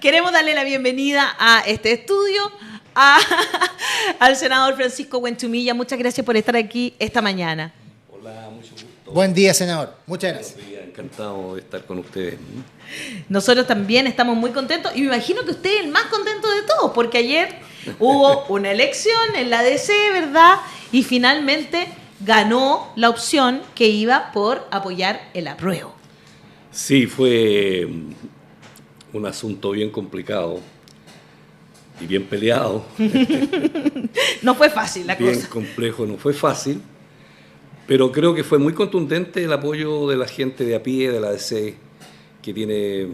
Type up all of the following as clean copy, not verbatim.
Queremos darle la bienvenida a este estudio al senador Francisco Huenchumilla. Muchas gracias por estar aquí esta mañana. Hola, mucho gusto. Buen día, senador. Muchas gracias. Buenos días, encantado de estar con ustedes. Nosotros también estamos muy contentos y me imagino que usted es el más contento de todos, porque ayer hubo una elección en la DC, ¿verdad? Y finalmente ganó la opción que iba por apoyar el apruebo. Sí, fue un asunto bien complicado y bien peleado. No fue fácil la bien cosa. Complejo, no fue fácil, pero creo que fue muy contundente el apoyo de la gente de a pie, de la DC, que tiene,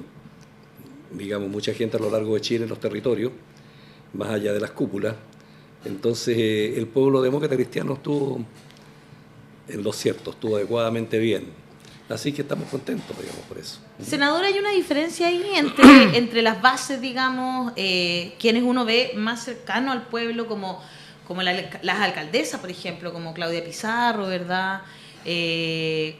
digamos, mucha gente a lo largo de Chile en los territorios, más allá de las cúpulas. Entonces, el pueblo demócrata cristiano estuvo en lo cierto, estuvo adecuadamente bien. Así que estamos contentos, digamos, por eso. Senador, hay una diferencia ahí entre las bases, digamos, quienes uno ve más cercano al pueblo, como las alcaldesas, por ejemplo, como Claudia Pizarro, ¿verdad?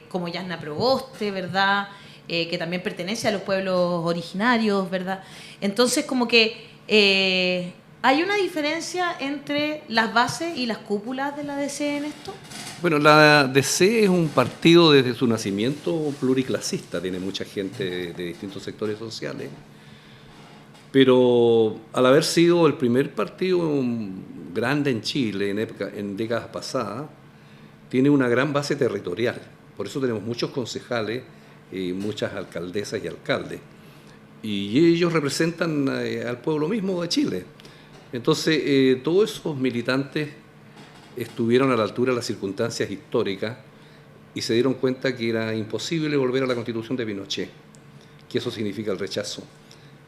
Como Yasna Proboste, ¿verdad? Que también pertenece a los pueblos originarios, ¿verdad? Entonces, como que ¿hay una diferencia entre las bases y las cúpulas de la DC en esto? Bueno, la DC es un partido desde su nacimiento pluriclasista, tiene mucha gente de distintos sectores sociales, pero al haber sido el primer partido grande en Chile en décadas pasadas, tiene una gran base territorial. Por eso tenemos muchos concejales y muchas alcaldesas y alcaldes. Y ellos representan al pueblo mismo de Chile. Entonces, todos esos militantes estuvieron a la altura de las circunstancias históricas y se dieron cuenta que era imposible volver a la Constitución de Pinochet, que eso significa el rechazo.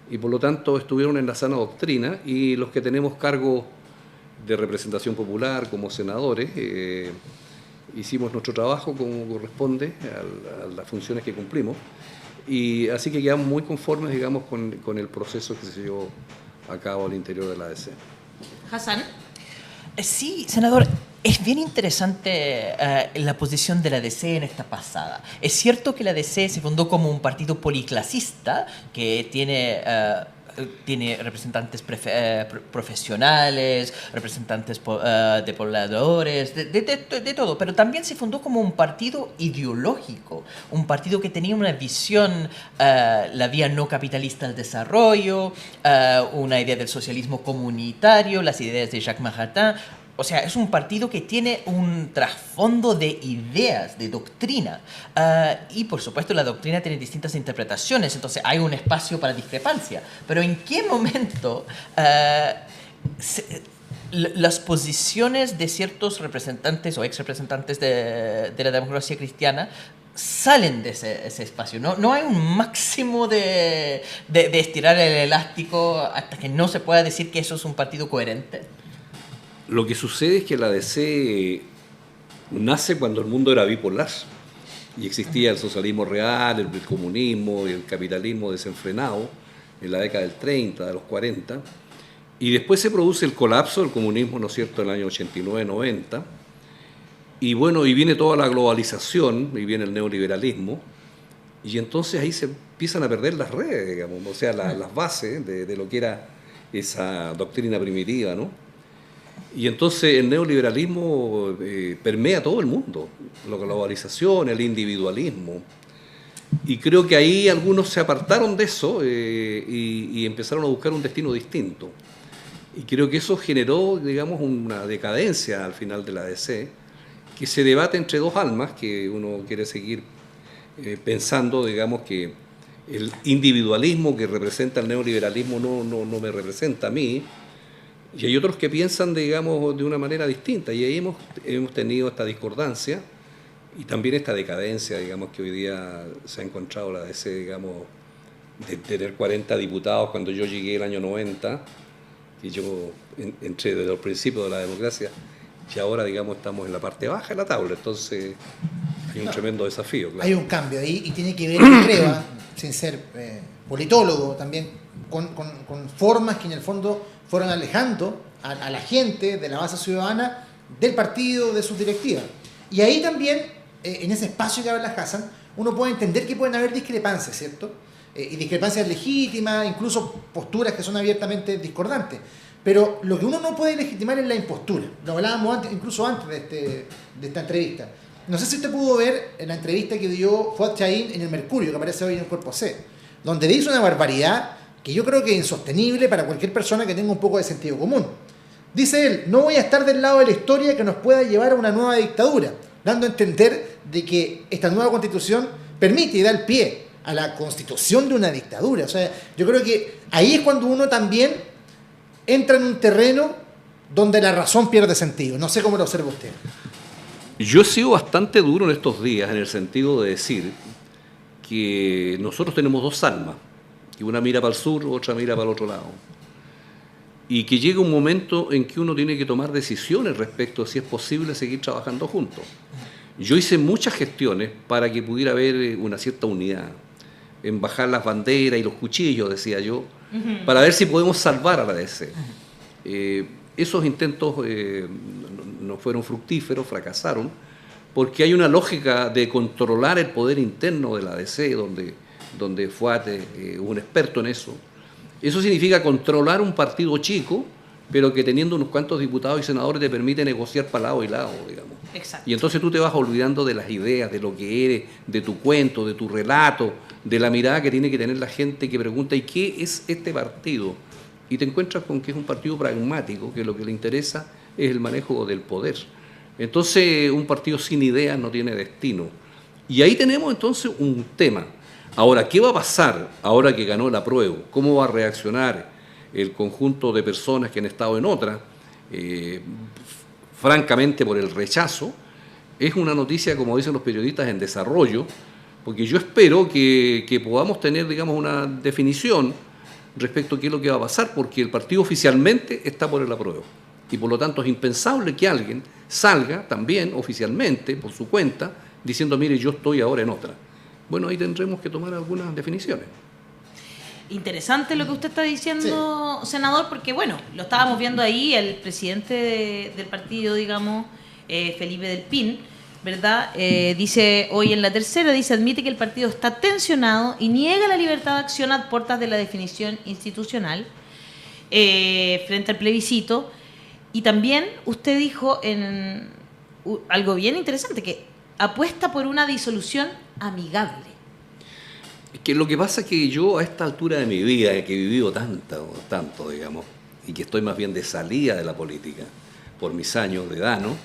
Y por lo tanto estuvieron en la sana doctrina, y los que tenemos cargos de representación popular como senadores hicimos nuestro trabajo como corresponde a las funciones que cumplimos, y así que quedamos muy conformes, digamos, con el proceso que se llevó a cabo al interior de la ADC. Hassan. Sí, senador, es bien interesante la posición de la DC en esta pasada. Es cierto que la DC se fundó como un partido policlasista que tiene representantes profesionales, representantes de pobladores, de todo, pero también se fundó como un partido ideológico, un partido que tenía una visión, la vía no capitalista al desarrollo, una idea del socialismo comunitario, las ideas de Jacques Maritain. O sea, es un partido que tiene un trasfondo de ideas, de doctrina. Y, por supuesto, la doctrina tiene distintas interpretaciones, entonces hay un espacio para discrepancia. Pero ¿en qué momento las posiciones de ciertos representantes o exrepresentantes de la democracia cristiana salen de ese espacio? No hay un máximo de estirar el elástico hasta que no se pueda decir que eso es un partido coherente? Lo que sucede es que la DC nace cuando el mundo era bipolar y existía el socialismo real, el comunismo y el capitalismo desenfrenado en la década del 30, de los 40, y después se produce el colapso del comunismo, ¿no es cierto?, en el año 89-90, y bueno, y viene toda la globalización, y viene el neoliberalismo, y entonces ahí se empiezan a perder las redes, digamos, o sea, las bases de lo que era esa doctrina primitiva, ¿no? Y entonces el neoliberalismo permea todo el mundo, la globalización, el individualismo. Y creo que ahí algunos se apartaron de eso y empezaron a buscar un destino distinto. Y creo que eso generó, digamos, una decadencia al final de la DC, que se debate entre dos almas, que uno quiere seguir pensando, digamos, que el individualismo que representa el neoliberalismo no me representa a mí. Y hay otros que piensan, digamos, de una manera distinta, y ahí hemos tenido esta discordancia y también esta decadencia, digamos, que hoy día se ha encontrado la DC, digamos, de tener 40 diputados cuando yo llegué el año 90, y yo entré desde los principios de la democracia, y ahora, digamos, estamos en la parte baja de la tabla, entonces hay un tremendo desafío. Claro. Hay un cambio ahí y tiene que ver, creo, sin ser politólogo también, con formas que en el fondo fueron alejando a la gente de la base ciudadana del partido, de sus directivas. Y ahí también, en ese espacio que habla Hassan, uno puede entender que pueden haber discrepancias, ¿cierto? y discrepancias legítimas, incluso posturas que son abiertamente discordantes. Pero lo que uno no puede legitimar es la impostura. Lo hablábamos antes, incluso antes de esta entrevista. No sé si usted pudo ver en la entrevista que dio Fuad Chahín en el Mercurio, que aparece hoy en el Cuerpo C, donde dice una barbaridad que yo creo que es insostenible para cualquier persona que tenga un poco de sentido común. Dice él: no voy a estar del lado de la historia que nos pueda llevar a una nueva dictadura, dando a entender de que esta nueva constitución permite y da el pie a la constitución de una dictadura. O sea, yo creo que ahí es cuando uno también entra en un terreno donde la razón pierde sentido. No sé cómo lo observa usted. Yo he sido bastante duro en estos días en el sentido de decir que nosotros tenemos dos almas, que una mira para el sur, otra mira para el otro lado, y que llega un momento en que uno tiene que tomar decisiones respecto a si es posible seguir trabajando juntos. Yo hice muchas gestiones para que pudiera haber una cierta unidad, en bajar las banderas y los cuchillos, decía yo, para ver si podemos salvar a la DC. Esos intentos no fueron fructíferos, fracasaron, porque hay una lógica de controlar el poder interno de la DC, donde Fuad es un experto en eso. Eso significa controlar un partido chico, pero que teniendo unos cuantos diputados y senadores te permite negociar para lado y lado, digamos. Exacto. Y entonces tú te vas olvidando de las ideas, de lo que eres, de tu cuento, de tu relato, de la mirada que tiene que tener la gente que pregunta: ¿y qué es este partido? Y te encuentras con que es un partido pragmático, que lo que le interesa es el manejo del poder. Entonces, un partido sin ideas no tiene destino. Y ahí tenemos entonces un tema. Ahora, ¿qué va a pasar ahora que ganó el apruebo? ¿Cómo va a reaccionar el conjunto de personas que han estado en otra? Francamente, por el rechazo. Es una noticia, como dicen los periodistas, en desarrollo, porque yo espero que podamos tener, digamos, una definición respecto a qué es lo que va a pasar, porque el partido oficialmente está por el apruebo. Y por lo tanto es impensable que alguien salga también oficialmente, por su cuenta, diciendo: mire, yo estoy ahora en otra. Bueno, ahí tendremos que tomar algunas definiciones. Interesante lo que usted está diciendo, sí, senador, porque bueno, lo estábamos viendo ahí, el presidente del partido, digamos, Felipe del Pin, ¿verdad? Dice hoy en La Tercera, admite que el partido está tensionado y niega la libertad de acción a puertas de la definición institucional frente al plebiscito. Y también usted dijo algo bien interesante, que apuesta por una disolución amigable. Que lo que pasa es que yo a esta altura de mi vida, que he vivido tanto, digamos, y que estoy más bien de salida de la política por mis años de edad, ¿no?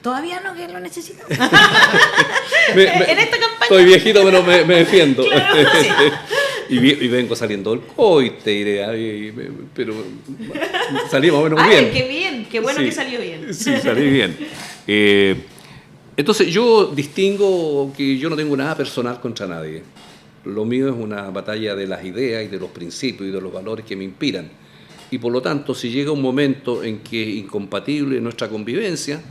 Todavía no, que lo necesito. En esta campaña. Estoy viejito, pero me defiendo. Claro, sí. Y vengo saliendo del coite, pero salí más o menos bien. Qué bien, qué bueno, sí, que salió bien. Sí, salí bien. Entonces yo distingo que yo no tengo nada personal contra nadie. Lo mío es una batalla de las ideas y de los principios y de los valores que me inspiran. Y por lo tanto, si llega un momento en que es incompatible nuestra convivencia,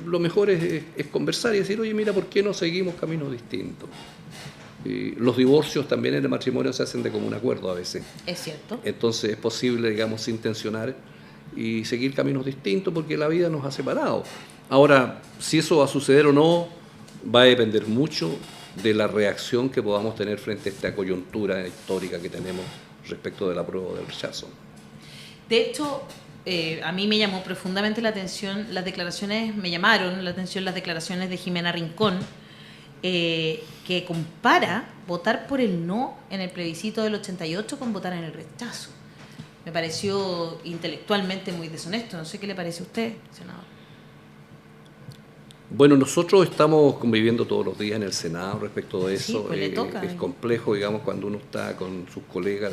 lo mejor es conversar y decir: oye, mira, ¿por qué no seguimos caminos distintos? Los divorcios también en el matrimonio se hacen de común acuerdo a veces. Es cierto. Entonces es posible, digamos, sin tensionar y seguir caminos distintos, porque la vida nos ha separado. Ahora, si eso va a suceder o no, va a depender mucho de la reacción que podamos tener frente a esta coyuntura histórica que tenemos respecto del apruebo o del rechazo. De hecho, a mí me llamó profundamente la atención me llamaron la atención las declaraciones de Jimena Rincón, que compara votar por el no en el plebiscito del 88 con votar en el rechazo. Me pareció intelectualmente muy deshonesto. No sé qué le parece a usted, senador. Bueno, nosotros estamos conviviendo todos los días en el Senado respecto de eso. Sí, pues le toca. Es complejo, digamos, cuando uno está con sus colegas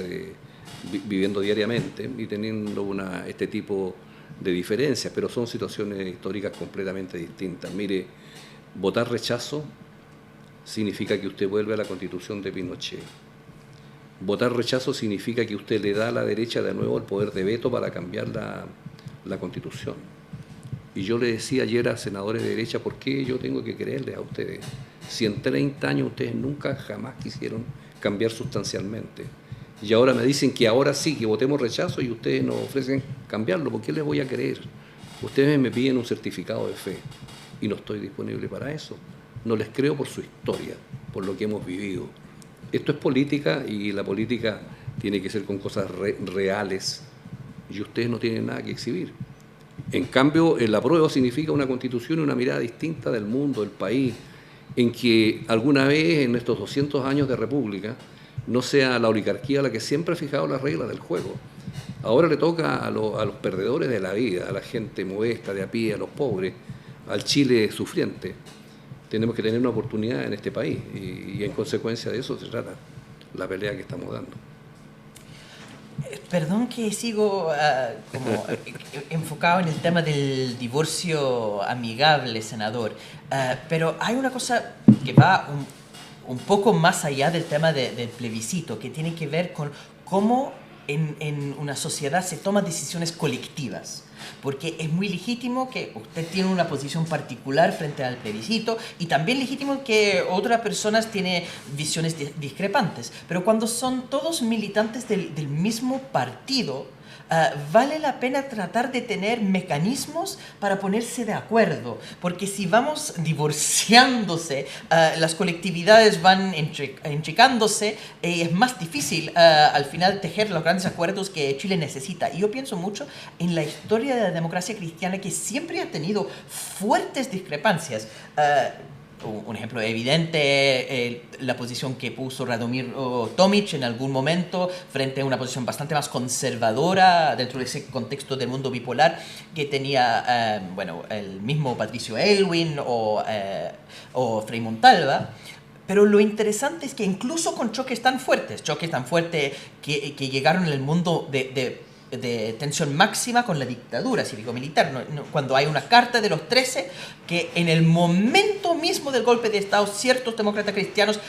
viviendo diariamente y teniendo este tipo de diferencias, pero son situaciones históricas completamente distintas. Mire, votar rechazo significa que usted vuelve a la Constitución de Pinochet. Votar rechazo significa que usted le da a la derecha de nuevo el poder de veto para cambiar la Constitución. Y yo le decía ayer a senadores de derecha: ¿por qué yo tengo que creerles a ustedes? Si en 30 años ustedes nunca jamás quisieron cambiar sustancialmente. Y ahora me dicen que ahora sí, que votemos rechazo, y ustedes nos ofrecen cambiarlo. ¿Por qué les voy a creer? Ustedes me piden un certificado de fe y no estoy disponible para eso. No les creo por su historia, por lo que hemos vivido. Esto es política y la política tiene que ser con cosas reales y ustedes no tienen nada que exhibir. En cambio, el apruebo significa una constitución y una mirada distinta del mundo, del país, en que alguna vez en estos 200 años de república no sea la oligarquía la que siempre ha fijado las reglas del juego. Ahora le toca a los perdedores de la vida, a la gente modesta, de a pie, a los pobres, al Chile sufriente. Tenemos que tener una oportunidad en este país y en consecuencia de eso se trata la pelea que estamos dando. Perdón que sigo como enfocado en el tema del divorcio amigable, senador, pero hay una cosa que va un poco más allá del tema del plebiscito, que tiene que ver con cómo en una sociedad se toman decisiones colectivas. Porque es muy legítimo que usted tiene una posición particular frente al plebiscito y también legítimo que otras personas tienen visiones discrepantes. Pero cuando son todos militantes del mismo partido, vale la pena tratar de tener mecanismos para ponerse de acuerdo, porque si vamos divorciándose, las colectividades van enchicándose y es más difícil al final tejer los grandes acuerdos que Chile necesita. Y yo pienso mucho en la historia de la democracia cristiana, que siempre ha tenido fuertes discrepancias. Un ejemplo evidente, la posición que puso Radomir Tomic en algún momento frente a una posición bastante más conservadora dentro de ese contexto del mundo bipolar que tenía el mismo Patricio Aylwin o Frei Montalva. Pero lo interesante es que incluso con choques tan fuertes que llegaron en el mundo de tensión máxima con la dictadura cívico-militar, cuando hay una carta de los 13 que en el momento mismo del golpe de Estado ciertos demócratas cristianos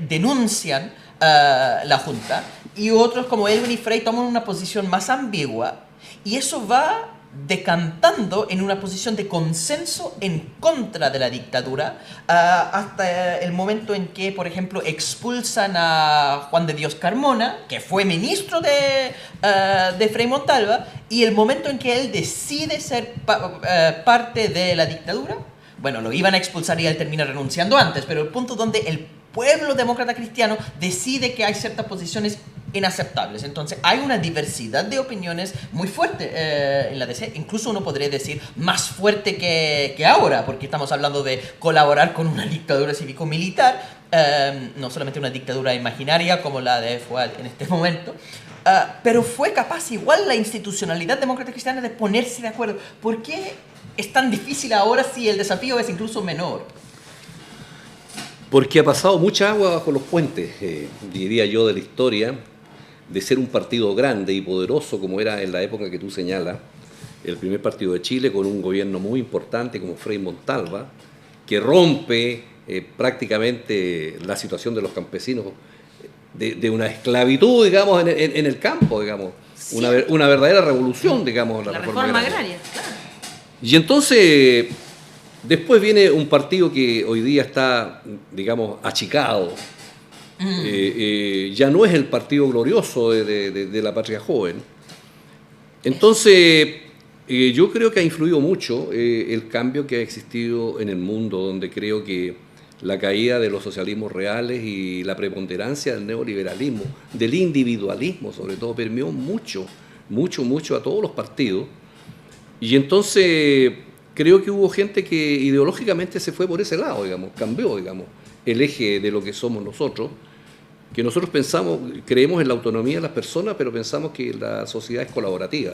denuncian la Junta y otros como Elwin y Frei toman una posición más ambigua y eso va decantando en una posición de consenso en contra de la dictadura hasta el momento en que, por ejemplo, expulsan a Juan de Dios Carmona, que fue ministro de Frei Montalva, y el momento en que él decide ser parte de la dictadura, bueno, lo iban a expulsar y él termina renunciando antes, pero el punto donde el pueblo demócrata cristiano decide que hay ciertas posiciones inaceptables. Entonces hay una diversidad de opiniones muy fuerte en la DC, incluso uno podría decir más fuerte que ahora, porque estamos hablando de colaborar con una dictadura cívico-militar, no solamente una dictadura imaginaria como la de Fuad en este momento, pero fue capaz igual la institucionalidad demócrata cristiana de ponerse de acuerdo. ¿Por qué es tan difícil ahora si el desafío es incluso menor? Porque ha pasado mucha agua bajo los puentes, diría yo, de la historia, de ser un partido grande y poderoso como era en la época que tú señalas, el primer partido de Chile, con un gobierno muy importante como Frei Montalva, que rompe prácticamente la situación de los campesinos de una esclavitud, digamos, en el campo, digamos, sí. Una verdadera revolución, digamos, la reforma agraria, claro. Y entonces, después viene un partido que hoy día está, digamos, achicado. Ya no es el partido glorioso de la Patria Joven. Entonces, yo creo que ha influido mucho el cambio que ha existido en el mundo, donde creo que la caída de los socialismos reales y la preponderancia del neoliberalismo, del individualismo sobre todo, permeó mucho a todos los partidos. Y entonces creo que hubo gente que ideológicamente se fue por ese lado, digamos, cambió, digamos, el eje de lo que somos nosotros, que nosotros creemos en la autonomía de las personas, pero pensamos que la sociedad es colaborativa,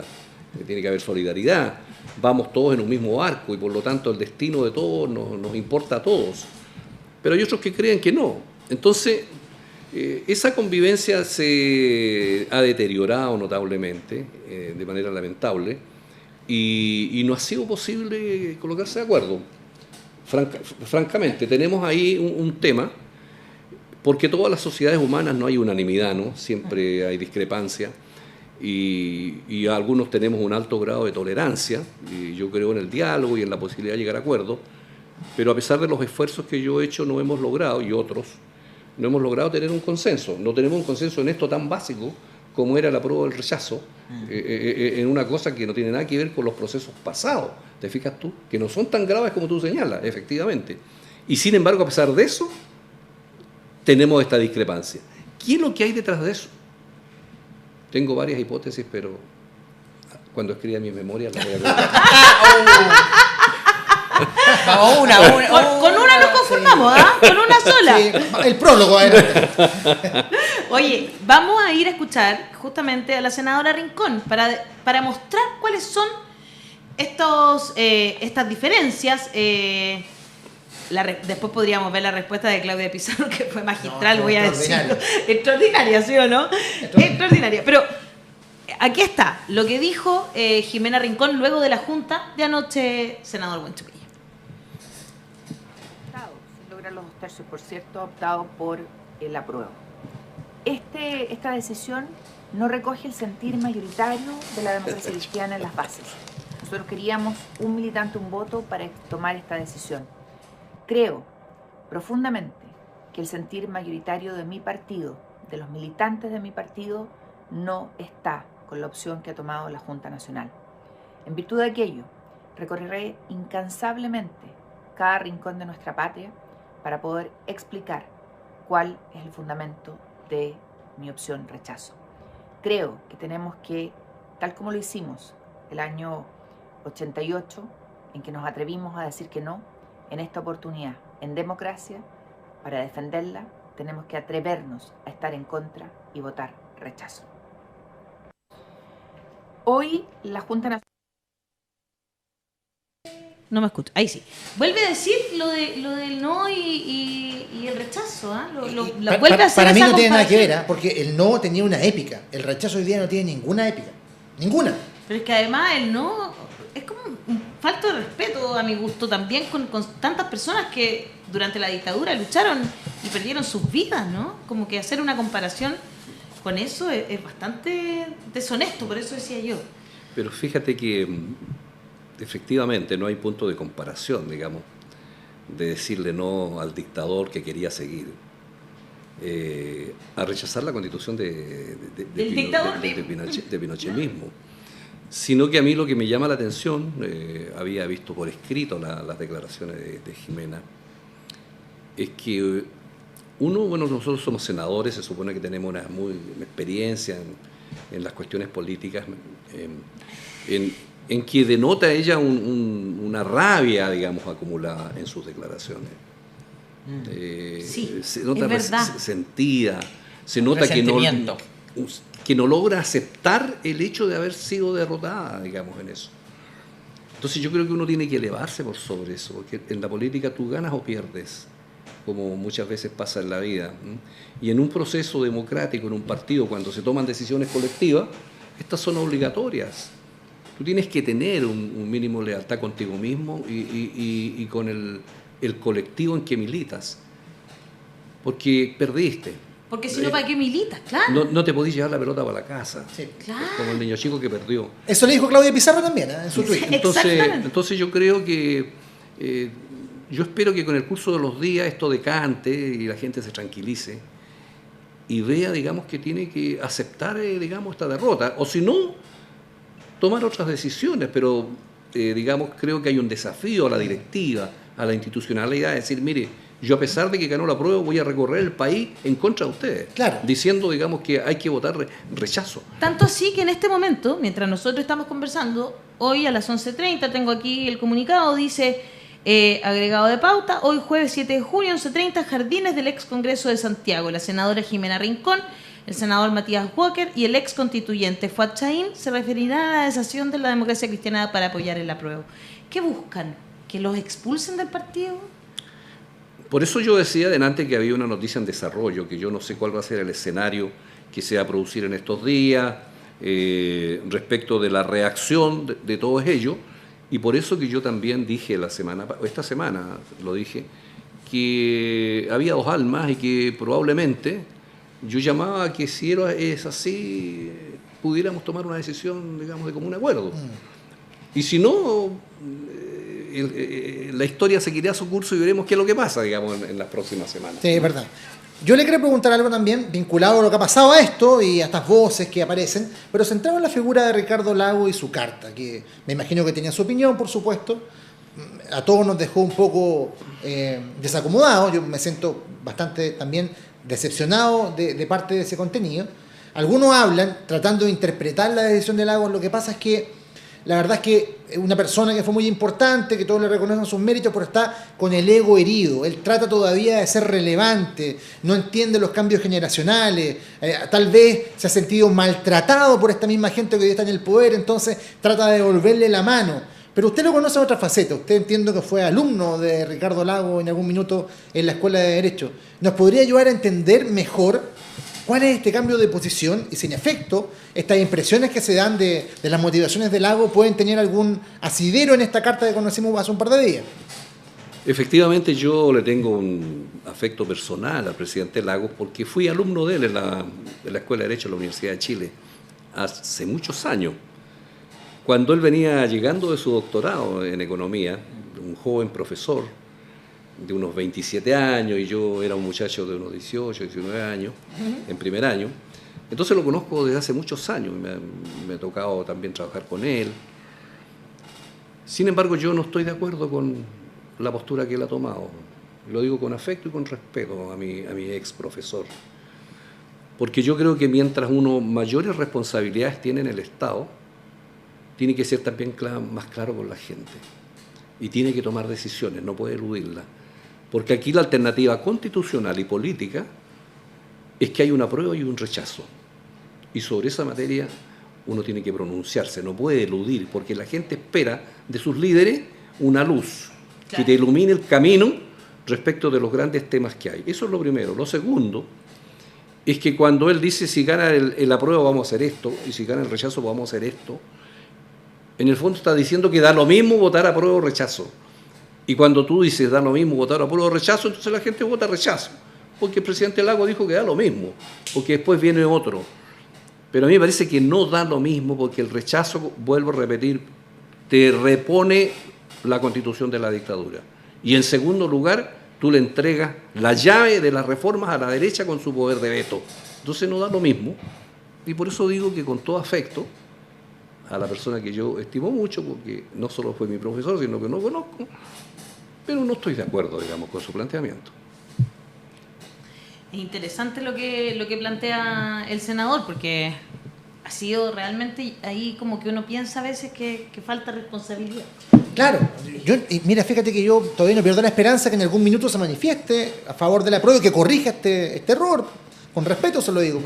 que tiene que haber solidaridad, vamos todos en un mismo barco y por lo tanto el destino de todos nos importa a todos. Pero hay otros que creen que no. Entonces, esa convivencia se ha deteriorado notablemente, de manera lamentable, y no ha sido posible colocarse de acuerdo. Francamente, tenemos ahí un tema, porque todas las sociedades humanas no hay unanimidad, ¿no? Siempre hay discrepancia, y algunos tenemos un alto grado de tolerancia, y yo creo en el diálogo y en la posibilidad de llegar a acuerdos, pero a pesar de los esfuerzos que yo he hecho no hemos logrado, y otros, no hemos logrado tener un consenso. No tenemos un consenso en esto tan básico como era el apruebo o el rechazo, en una cosa que no tiene nada que ver con los procesos pasados, ¿te fijas tú? Que no son tan graves como tú señalas, efectivamente. Y sin embargo, a pesar de eso, tenemos esta discrepancia. ¿Qué es lo que hay detrás de eso? Tengo varias hipótesis, pero cuando escriba mi memoria las voy a contar. Vamos, Con una nos conformamos, ¿ah? Con una sola. Sí, el prólogo adelante. Oye, vamos a ir a escuchar justamente a la senadora Rincón para mostrar cuáles son estas diferencias. Después podríamos ver la respuesta de Claudia Pizarro, que fue magistral, No, voy a decir. extraordinaria. Extraordinaria, ¿sí o no? Extraordinaria. Pero aquí está lo que dijo Jimena Rincón luego de la junta de anoche, senador Buenchupilla. Sin lograr los 2/3%, ha optado por el apruebo. Esta decisión no recoge el sentir mayoritario de la democracia cristiana en las bases. Nosotros queríamos un militante, un voto para tomar esta decisión. Creo profundamente que el sentir mayoritario de mi partido, de los militantes de mi partido, no está con la opción que ha tomado la Junta Nacional. En virtud de aquello, recorreré incansablemente cada rincón de nuestra patria para poder explicar cuál es el fundamento de mi opción rechazo. Creo que tenemos que, tal como lo hicimos el año 88, en que nos atrevimos a decir que no, en esta oportunidad, en democracia, para defenderla, tenemos que atrevernos a estar en contra y votar rechazo. Hoy la Junta Nacional... No me escucho. Ahí sí. Vuelve a decir lo del no y el rechazo. ¿Ah? Vuelve a hacer Para mí esa no tiene nada que ver, comparación. porque el no tenía una épica. El rechazo hoy día no tiene ninguna épica. Ninguna. Pero es que además el no es como un falto de respeto a mi gusto también con tantas personas que durante la dictadura lucharon y perdieron sus vidas, ¿no? Como que hacer una comparación con eso es bastante deshonesto, por eso decía yo. Pero fíjate que efectivamente no hay punto de comparación, digamos, de decirle no al dictador que quería seguir, a rechazar la constitución de Pinochet mismo. Sino que a mí lo que me llama la atención, había visto por escrito las declaraciones de Jimena, es que nosotros somos senadores, se supone que tenemos una experiencia en las cuestiones políticas, en que denota ella una rabia, digamos, acumulada en sus declaraciones. Sí, se nota es verdad. sentida, se nota que no logra aceptar el hecho de haber sido derrotada, digamos, en eso. Entonces yo creo que uno tiene que elevarse por sobre eso, porque en la política tú ganas o pierdes, como muchas veces pasa en la vida. Y en un proceso democrático, en un partido, cuando se toman decisiones colectivas, estas son obligatorias. Tú tienes que tener un mínimo de lealtad contigo mismo y con el colectivo en que militas, porque perdiste. Porque si no, ¿para qué militas? Claro. No te podís llevar la pelota para la casa, Sí. Claro. como el niño chico que perdió. Eso le dijo Claudia Pizarro también, en su tweet. Exactamente. Entonces yo creo que, yo espero que con el curso de los días esto decante y la gente se tranquilice y vea, digamos, que tiene que aceptar, digamos, esta derrota, o si no, tomar otras decisiones, pero, digamos, creo que hay un desafío a la directiva, a la institucionalidad, de decir, mire, yo a pesar de que ganó la prueba voy a recorrer el país en contra de ustedes, Claro. diciendo, digamos, que hay que votar rechazo. Tanto así que en este momento, mientras nosotros estamos conversando, hoy a las 11:30, tengo aquí el comunicado, dice, agregado de pauta, hoy jueves 7 de junio, 11:30, Jardines del ex Congreso de Santiago, la senadora Jimena Rincón, el senador Matías Walker y el ex constituyente Fuad Chaín se referirán a la desazón de la democracia cristiana para apoyar el apruebo. ¿Qué buscan? ¿Que los expulsen del partido? Por eso yo decía delante que había una noticia en desarrollo, que yo no sé cuál va a ser el escenario que se va a producir en estos días, respecto de la reacción de todos ellos, y por eso que yo también dije esta semana lo dije, que había dos almas y que probablemente yo llamaba a que si es así, pudiéramos tomar una decisión, digamos, de común acuerdo. Y si no, la historia seguirá su curso y veremos qué es lo que pasa, digamos, en las próximas semanas. Sí, es verdad. Yo le quería preguntar algo también vinculado a lo que ha pasado a esto y a estas voces que aparecen, pero centrado en la figura de Ricardo Lagos y su carta, que me imagino que tenía su opinión, por supuesto. A todos nos dejó un poco desacomodados. Yo me siento bastante también decepcionado de parte de ese contenido. Algunos hablan, tratando de interpretar la decisión de Lagos. Lo que pasa es que la verdad es que es una persona que fue muy importante, que todos le reconocen sus méritos, pero está con el ego herido. Él trata todavía de ser relevante, no entiende los cambios generacionales, tal vez se ha sentido maltratado por esta misma gente que hoy está en el poder, entonces trata de devolverle la mano. Pero usted lo conoce en otra faceta. Usted, entiendo que fue alumno de Ricardo Lagos en algún minuto en la Escuela de Derecho. ¿Nos podría ayudar a entender mejor cuál es este cambio de posición y si en efecto estas impresiones que se dan de las motivaciones de Lagos pueden tener algún asidero en esta carta que conocimos hace un par de días? Efectivamente, yo le tengo un afecto personal al presidente Lagos porque fui alumno de él en la Escuela de Derecho de la Universidad de Chile hace muchos años. Cuando él venía llegando de su doctorado en economía, un joven profesor de unos 27 años, y yo era un muchacho de unos 18, 19 años, en primer año. Entonces lo conozco desde hace muchos años, me ha tocado también trabajar con él. Sin embargo, yo no estoy de acuerdo con la postura que él ha tomado. Lo digo con afecto y con respeto a mi ex profesor. Porque yo creo que mientras uno mayores responsabilidades tiene en el Estado, tiene que ser también más claro con la gente. Y tiene que tomar decisiones, no puede eludirlas. Porque aquí la alternativa constitucional y política es que hay un apruebo y un rechazo. Y sobre esa materia uno tiene que pronunciarse, no puede eludir, porque la gente espera de sus líderes una luz que te ilumine el camino respecto de los grandes temas que hay. Eso es lo primero. Lo segundo es que cuando él dice si gana el apruebo vamos a hacer esto y si gana el rechazo vamos a hacer esto, en el fondo está diciendo que da lo mismo votar apruebo o rechazo. Y cuando tú dices da lo mismo votar apruebo o rechazo, entonces la gente vota rechazo. Porque el presidente Lagos dijo que da lo mismo, porque después viene otro. Pero a mí me parece que no da lo mismo, porque el rechazo, vuelvo a repetir, te repone la constitución de la dictadura. Y en segundo lugar, tú le entregas la llave de las reformas a la derecha con su poder de veto. Entonces no da lo mismo. Y por eso digo que con todo afecto, a la persona que yo estimo mucho, porque no solo fue mi profesor, sino que no conozco, pero no estoy de acuerdo, digamos, con su planteamiento. Es interesante lo que plantea el senador, porque ha sido realmente ahí como que uno piensa a veces que falta responsabilidad. Claro, mira, fíjate que yo todavía no pierdo la esperanza que en algún minuto se manifieste a favor de la prueba y que corrija este error. Con respeto se lo digo,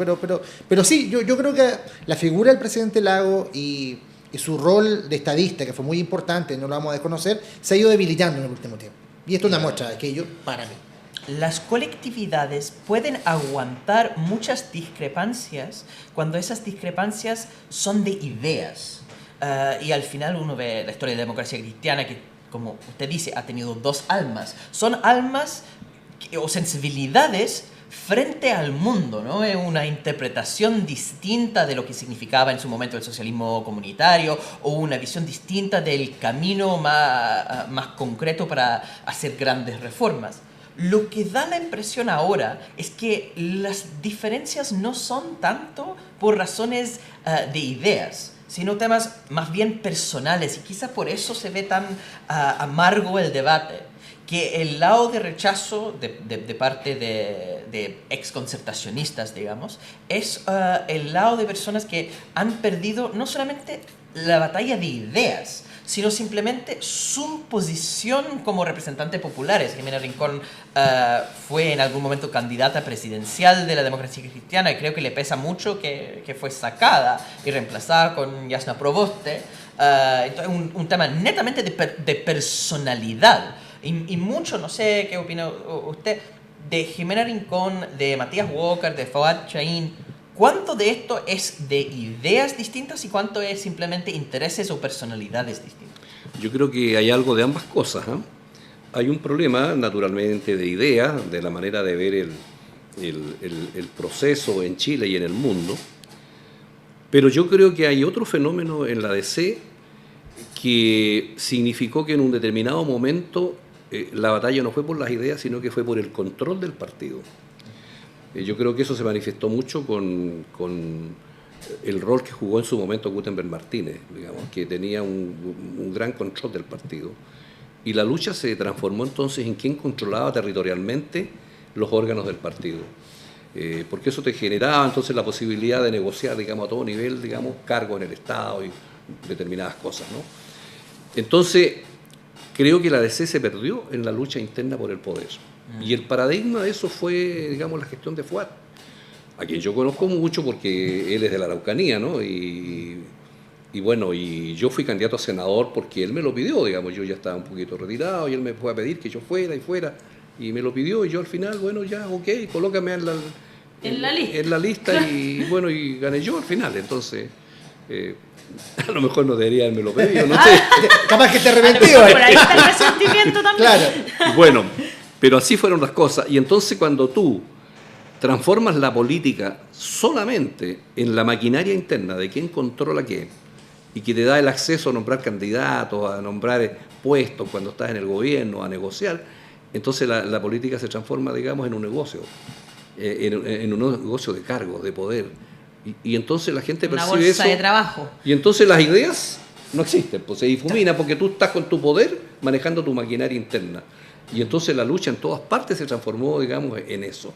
pero sí, yo creo que la figura del presidente Lagos y su rol de estadista, que fue muy importante, no lo vamos a desconocer, se ha ido debilitando en el último tiempo. Y esto es una muestra de aquello para mí. Las colectividades pueden aguantar muchas discrepancias cuando esas discrepancias son de ideas. Y al final uno ve la historia de la democracia cristiana que, como usted dice, ha tenido dos almas. Son almas o sensibilidades frente al mundo, ¿no? Es una interpretación distinta de lo que significaba en su momento el socialismo comunitario o una visión distinta del camino más concreto para hacer grandes reformas. Lo que da la impresión ahora es que las diferencias no son tanto por razones de ideas, sino temas más bien personales, y quizás por eso se ve tan amargo el debate, que el lado de rechazo de parte de exconcertacionistas, digamos, es el lado de personas que han perdido no solamente la batalla de ideas, sino simplemente su posición como representantes populares. Jimena Rincón fue en algún momento candidata presidencial de la democracia cristiana y creo que le pesa mucho que fue sacada y reemplazada con Jasna Proboste. Entonces, un tema netamente de personalidad. Y mucho, no sé qué opina usted, de Jimena Rincón, de Matías Walker, de Fouad Chaín. ¿Cuánto de esto es de ideas distintas y cuánto es simplemente intereses o personalidades distintas? Yo creo que hay algo de ambas cosas, ¿eh? Hay un problema, naturalmente, de ideas, de la manera de ver el proceso en Chile y en el mundo, pero yo creo que hay otro fenómeno en la DC que significó que en un determinado momento la batalla no fue por las ideas, sino que fue por el control del partido. Yo creo que eso se manifestó mucho con el rol que jugó en su momento Gutenberg Martínez, digamos, que tenía un gran control del partido. Y la lucha se transformó entonces en quién controlaba territorialmente los órganos del partido. porque eso te generaba entonces la posibilidad de negociar, digamos, a todo nivel, digamos, cargo en el Estado y determinadas cosas, ¿no? Entonces, creo que la DC se perdió en la lucha interna por el poder. Y el paradigma de eso fue, digamos, la gestión de Fuat, a quien yo conozco mucho porque él es de la Araucanía, ¿no? Y bueno, y yo fui candidato a senador porque él me lo pidió, digamos, yo ya estaba un poquito retirado y él me fue a pedir que yo fuera, y me lo pidió y yo al final, bueno, ya, ok, colócame en la lista y bueno, y gané yo al final, entonces... a lo mejor no debería haberme lo pedido, no sé. Capaz que te A lo arrepentido. mejor por ahí está el resentimiento también. Claro. Bueno, pero así fueron las cosas. Y entonces cuando tú transformas la política solamente en la maquinaria interna de quién controla qué, y que te da el acceso a nombrar candidatos, a nombrar puestos cuando estás en el gobierno, a negociar, entonces la política se transforma, digamos, en un negocio, en un negocio de cargo, de poder. Y entonces la gente Una percibe bolsa eso. de trabajo. Y entonces las ideas no existen, pues se difumina porque tú estás con tu poder manejando tu maquinaria interna. Y entonces la lucha en todas partes se transformó, digamos, en eso.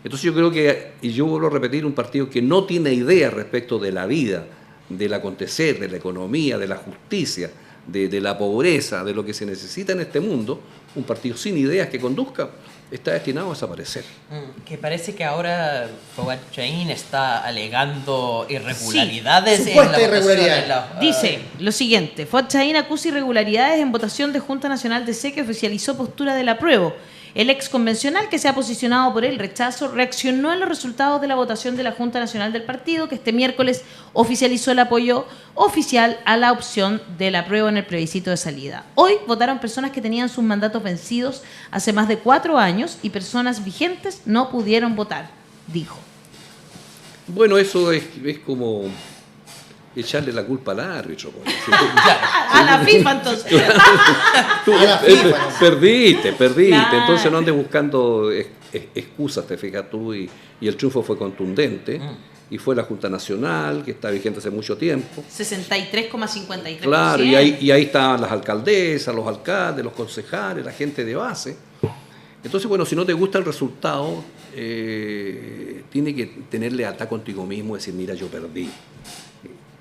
Entonces yo creo que, y yo vuelvo a repetir, un partido que no tiene idea respecto de la vida, del acontecer, de la economía, de la justicia, de la pobreza, de lo que se necesita en este mundo, un partido sin ideas que conduzca, está destinado a desaparecer. Que parece que ahora Fouad Chaín está alegando irregularidades Sí, en la supuesta votación. irregularidad. Dice lo siguiente: Fouad Chaín acusa irregularidades en votación de Junta Nacional DC que oficializó postura del apruebo. El ex convencional, que se ha posicionado por el rechazo, reaccionó en los resultados de la votación de la Junta Nacional del partido, que este miércoles oficializó el apoyo oficial a la opción del apruebo en el plebiscito de salida. Hoy votaron personas que tenían sus mandatos vencidos hace más de 4 años y personas vigentes no pudieron votar, dijo. Bueno, eso es como echarle la culpa al árbitro. Pues. A la FIFA, entonces. Tú A la FIFA, ¿no? perdiste. Claro. Entonces no andes buscando excusas, te fijas tú, y el triunfo fue contundente. Y fue la Junta Nacional, que está vigente hace mucho tiempo. 63,53%. Claro, y ahí estaban las alcaldesas, los alcaldes, los concejales, la gente de base. Entonces, bueno, si no te gusta el resultado, tiene que tener lealtad contigo mismo, decir, mira, yo perdí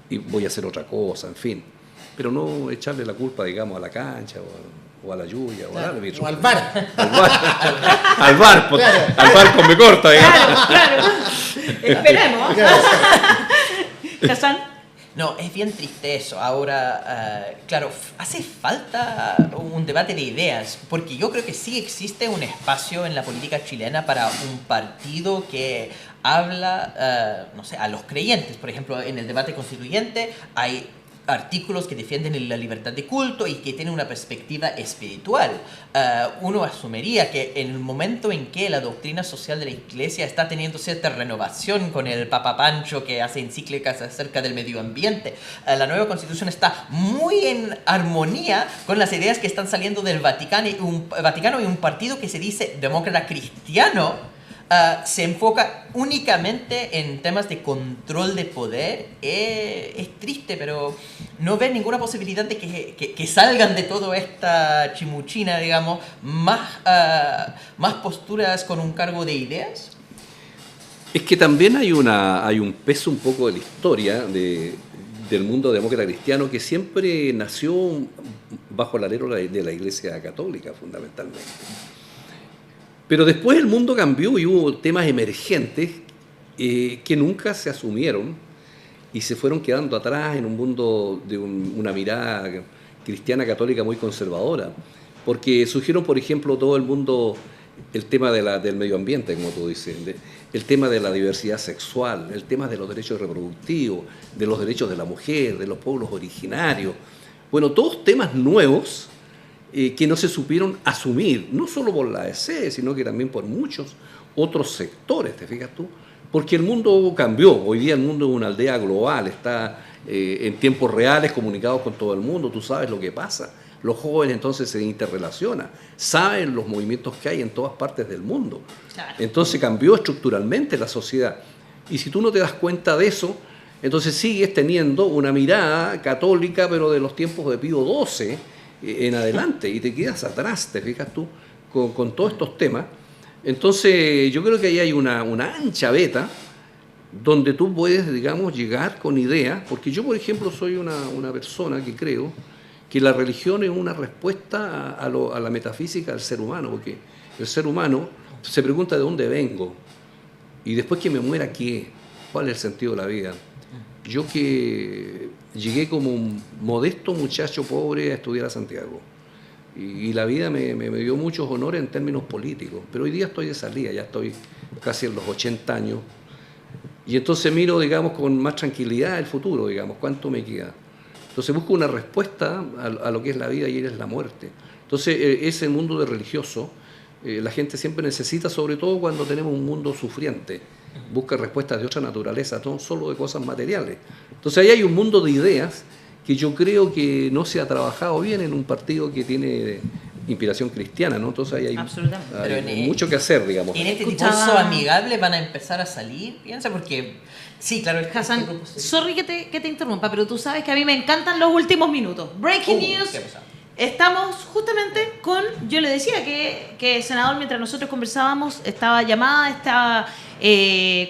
y voy a hacer otra cosa, en fin. Pero no echarle la culpa, digamos, a la cancha o a la lluvia o al árbitro. O al VAR. Al VAR, pues, Claro. al VAR con me corta, digamos. Claro. Esperemos. Hassan. No, es bien triste eso. Ahora, claro, hace falta un debate de ideas, porque yo creo que sí existe un espacio en la política chilena para un partido que habla, no sé, a los creyentes. Por ejemplo, en el debate constituyente hay artículos que defienden la libertad de culto y que tienen una perspectiva espiritual. Uno asumiría que en el momento en que la doctrina social de la Iglesia está teniendo cierta renovación con el Papa Pancho, que hace encíclicas acerca del medio ambiente, la nueva Constitución está muy en armonía con las ideas que están saliendo del Vaticano y un partido que se dice demócrata cristiano. Se enfoca únicamente en temas de control de poder. Es triste, pero no ve ninguna posibilidad de que salgan de toda esta chimuchina, digamos, más posturas con un cargo de ideas. Es que también hay un peso un poco de la historia del mundo demócrata cristiano que siempre nació bajo el alero de la Iglesia Católica, fundamentalmente. Pero después el mundo cambió y hubo temas emergentes que nunca se asumieron y se fueron quedando atrás en un mundo de una mirada cristiana católica muy conservadora. Porque surgieron, por ejemplo, todo el mundo, el tema del medio ambiente, como tú dices, el tema de la diversidad sexual, el tema de los derechos reproductivos, de los derechos de la mujer, de los pueblos originarios. Bueno, todos temas nuevos que no se supieron asumir, no solo por la ADC, sino que también por muchos otros sectores, ¿te fijas tú? Porque el mundo cambió, hoy día el mundo es una aldea global, está en tiempos reales comunicados con todo el mundo, tú sabes lo que pasa, los jóvenes entonces se interrelacionan, saben los movimientos que hay en todas partes del mundo, Claro. entonces cambió estructuralmente la sociedad, y si tú no te das cuenta de eso, entonces sigues teniendo una mirada católica, pero de los tiempos de Pío XII, en adelante y te quedas atrás, te fijas tú, con todos estos temas Entonces, yo creo que ahí hay una ancha veta donde tú puedes, digamos, llegar con ideas, porque yo, por ejemplo, soy una persona que creo que la religión es una respuesta a la metafísica del ser humano, porque el ser humano se pregunta de dónde vengo y después que me muera, ¿qué? ¿Cuál es el sentido de la vida? Yo que llegué como un modesto muchacho pobre a estudiar a Santiago y la vida me dio muchos honores en términos políticos, pero hoy día estoy de salida, ya estoy casi en los 80 años y entonces miro, digamos, con más tranquilidad el futuro, digamos, ¿cuánto me queda? Entonces busco una respuesta a lo que es la vida y es la muerte. Entonces ese mundo de religioso, la gente siempre necesita, sobre todo cuando tenemos un mundo sufriente, busca respuestas de otra naturaleza, no solo de cosas materiales. Entonces ahí hay un mundo de ideas que yo creo que no se ha trabajado bien en un partido que tiene inspiración cristiana, ¿no? Entonces ahí hay mucho que hacer, digamos. En este discurso amigable van a empezar a salir, piensa, porque sí, claro, el Hassan, sorry que te interrumpa, pero tú sabes que a mí me encantan los últimos minutos. Breaking news. Estamos justamente con, yo le decía que el senador, mientras nosotros conversábamos, estaba llamada esta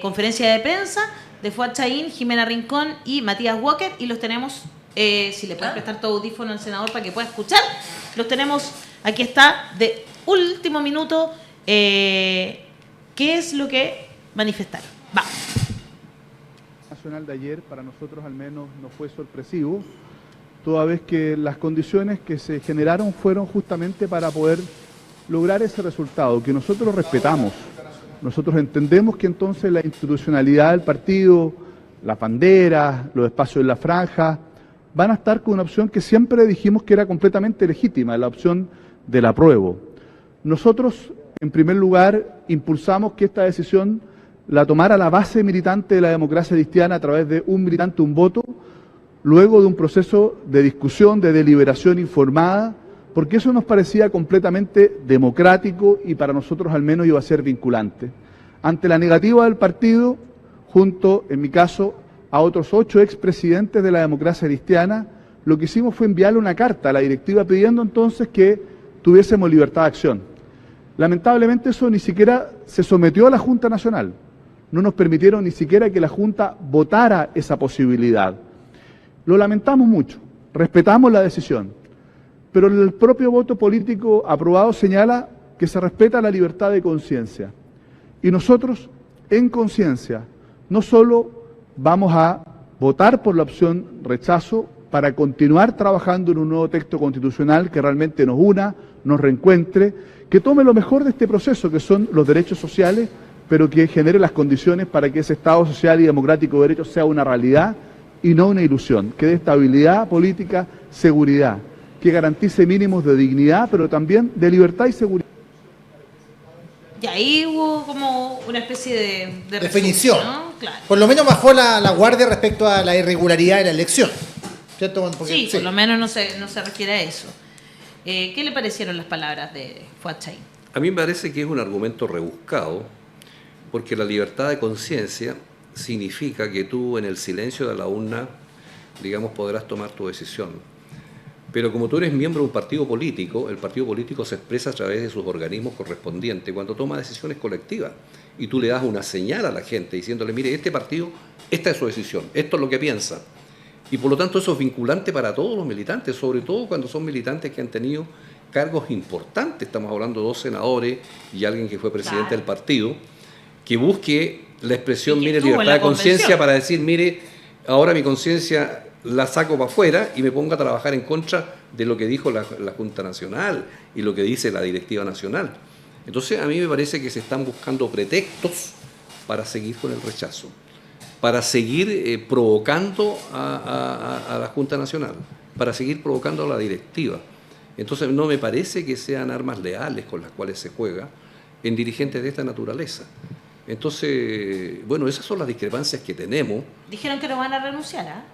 conferencia de prensa de Fuad Chaín, Jimena Rincón y Matías Walker, y los tenemos, si le puedes prestar tu audífono al senador para que pueda escuchar, los tenemos, aquí está, de último minuto, ¿qué es lo que manifestaron? Va. Nacional de ayer, para nosotros al menos, no fue sorpresivo, toda vez que las condiciones que se generaron fueron justamente para poder lograr ese resultado, que nosotros respetamos. Nosotros entendemos que entonces la institucionalidad del partido, las banderas, los espacios en la franja, van a estar con una opción que siempre dijimos que era completamente legítima, la opción del apruebo. Nosotros, en primer lugar, impulsamos que esta decisión la tomara la base militante de la democracia cristiana a través de un militante, un voto, luego de un proceso de discusión, de deliberación informada, porque eso nos parecía completamente democrático y para nosotros al menos iba a ser vinculante. Ante la negativa del partido, junto, en mi caso, a otros 8 expresidentes de la democracia cristiana, lo que hicimos fue enviarle una carta a la directiva pidiendo entonces que tuviésemos libertad de acción. Lamentablemente eso ni siquiera se sometió a la Junta Nacional. No nos permitieron ni siquiera que la Junta votara esa posibilidad. Lo lamentamos mucho, respetamos la decisión, pero el propio voto político aprobado señala que se respeta la libertad de conciencia. Y nosotros, en conciencia, no solo vamos a votar por la opción rechazo para continuar trabajando en un nuevo texto constitucional que realmente nos una, nos reencuentre, que tome lo mejor de este proceso, que son los derechos sociales, pero que genere las condiciones para que ese Estado social y democrático de derechos sea una realidad y no una ilusión, que dé estabilidad política, seguridad, que garantice mínimos de dignidad, pero también de libertad y seguridad. Y ahí hubo como una especie de definición, ¿no? Claro. Por lo menos bajó la guardia respecto a la irregularidad de la elección, ¿cierto? Porque, sí, por lo menos no se refiere a eso. ¿Qué le parecieron las palabras de Fuad Chaín? A mí me parece que es un argumento rebuscado, porque la libertad de conciencia significa que tú en el silencio de la urna, digamos, podrás tomar tu decisión. Pero como tú eres miembro de un partido político, el partido político se expresa a través de sus organismos correspondientes cuando toma decisiones colectivas. Y tú le das una señal a la gente diciéndole, mire, este partido, esta es su decisión, esto es lo que piensa. Y por lo tanto eso es vinculante para todos los militantes, sobre todo cuando son militantes que han tenido cargos importantes. Estamos hablando de 2 senadores y alguien que fue presidente del partido, que busque la expresión, mire, libertad de conciencia para decir, mire, ahora mi conciencia la saco para afuera y me pongo a trabajar en contra de lo que dijo la Junta Nacional y lo que dice la Directiva Nacional. Entonces a mí me parece que se están buscando pretextos para seguir con el rechazo, para seguir provocando a la Junta Nacional, para seguir provocando a la Directiva. Entonces no me parece que sean armas leales con las cuales se juega en dirigentes de esta naturaleza. Entonces, bueno, esas son las discrepancias que tenemos. Dijeron que no van a renunciar, ¿ah?